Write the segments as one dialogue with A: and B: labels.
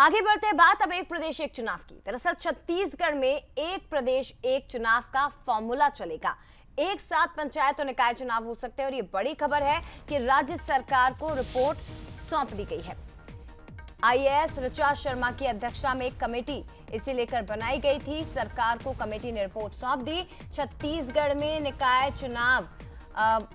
A: आगे बढ़ते हैं बात अब एक प्रदेश एक चुनाव की। दरअसल छत्तीसगढ़ में एक प्रदेश एक चुनाव का फॉर्मूला चलेगा। एक साथ पंचायत और निकाय चुनाव हो सकते हैं और ये बड़ी खबर है कि राज्य सरकार को रिपोर्ट सौंप दी गई है। आईएएस ऋचा शर्मा की अध्यक्षता में एक कमेटी इसे लेकर बनाई गई थी। सरकार को कमेटी ने रिपोर्ट सौंप दी। छत्तीसगढ़ में निकाय चुनाव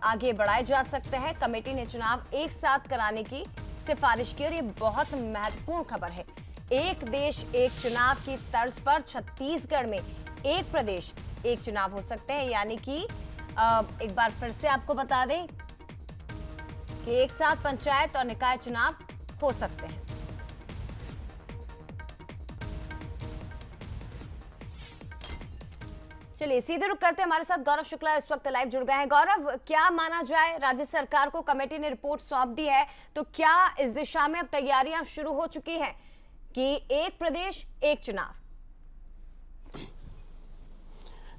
A: आगे बढ़ाए जा सकते हैं। कमेटी ने चुनाव एक साथ कराने की सिफारिश की और ये बहुत महत्वपूर्ण खबर है। एक देश एक चुनाव की तर्ज पर छत्तीसगढ़ में एक प्रदेश एक चुनाव हो सकते हैं, यानी कि एक बार फिर से आपको बता दें कि एक साथ पंचायत और निकाय चुनाव हो सकते हैं। चलिए सीधे रुक करते हैं, हमारे साथ गौरव शुक्ला इस वक्त लाइव जुड़ गए हैं। गौरव, क्या माना जाए, राज्य सरकार को कमेटी ने रिपोर्ट सौंप दी है, तो क्या इस दिशा में अब तैयारियां शुरू हो चुकी हैं कि एक प्रदेश एक चुनाव?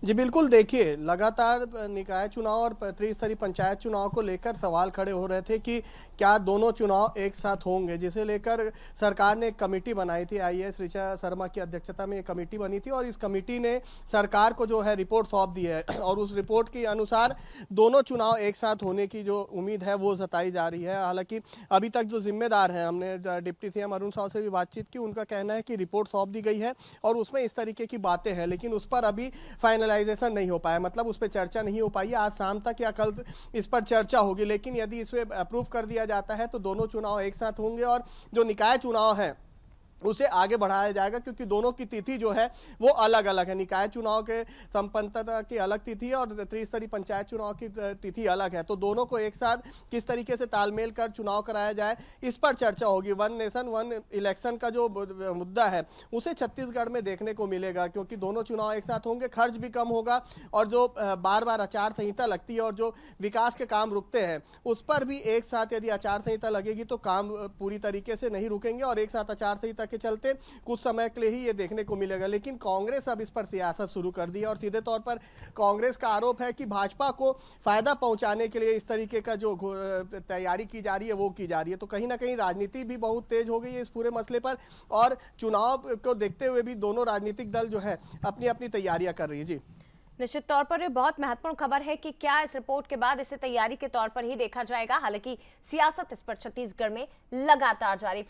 B: जी बिल्कुल, देखिए लगातार निकाय चुनाव और त्रिस्तरीय पंचायत चुनाव को लेकर सवाल खड़े हो रहे थे कि क्या दोनों चुनाव एक साथ होंगे, जिसे लेकर सरकार ने एक कमेटी बनाई थी। आईएएस ऋचा शर्मा की अध्यक्षता में एक कमेटी बनी थी और इस कमेटी ने सरकार को जो है रिपोर्ट सौंप दी है और उस रिपोर्ट के अनुसार दोनों चुनाव एक साथ होने की जो उम्मीद है वो जताई जा रही है। हालांकि अभी तक जो जिम्मेदार हैं, हमने डिप्टी सीएम अरुण साव से भी बातचीत की, उनका कहना है कि रिपोर्ट सौंप दी गई है और उसमें इस तरीके की बातें हैं, लेकिन उस पर अभी फाइनलाइजेशन नहीं हो पाया, मतलब उस पर चर्चा नहीं हो पाई। आज शाम तक या कल इस पर चर्चा होगी, लेकिन यदि इस पर अप्रूव कर दिया जाता है तो दोनों चुनाव एक साथ होंगे और जो निकाय चुनाव है उसे आगे बढ़ाया जाएगा, क्योंकि दोनों की तिथि जो है वो अलग अलग है। निकाय चुनाव के संपन्नता की अलग तिथि और त्रिस्तरीय पंचायत चुनाव की तिथि अलग है, तो दोनों को एक साथ किस तरीके से तालमेल कर चुनाव कराया जाए, इस पर चर्चा होगी। वन नेशन वन इलेक्शन का जो मुद्दा है उसे छत्तीसगढ़ में देखने को मिलेगा, क्योंकि दोनों चुनाव एक साथ होंगे, खर्च भी कम होगा और जो बार बार आचार संहिता लगती है और जो विकास के काम रुकते हैं उस पर भी एक साथ यदि आचार संहिता लगेगी तो काम पूरी तरीके से नहीं रुकेंगे और एक साथ आचार संहिता के चलते कुछ समय के लिए ही ये देखने को मिलेगा। लेकिन कांग्रेस अब इस पर सियासत शुरू कर दी है और सीधे तौर पर कांग्रेस का आरोप है कि भाजपा को फायदा पहुंचाने के लिए इस तरीके का जो तैयारी की जा रही है वो की जा रही है। तो कहीं ना कहीं राजनीति भी बहुत तेज हो गई है इस पूरे मसले पर और चुनाव को देखते हुए भी दोनों राजनीतिक दल जो है अपनी अपनी तैयारियां कर रही है। जी
A: निश्चित तौर पर ये बहुत महत्वपूर्ण खबर है कि क्या इस रिपोर्ट के बाद इसे तैयारी के तौर पर ही देखा जाएगा। हालांकि सियासत इस पर छत्तीसगढ़ में लगातार जारी।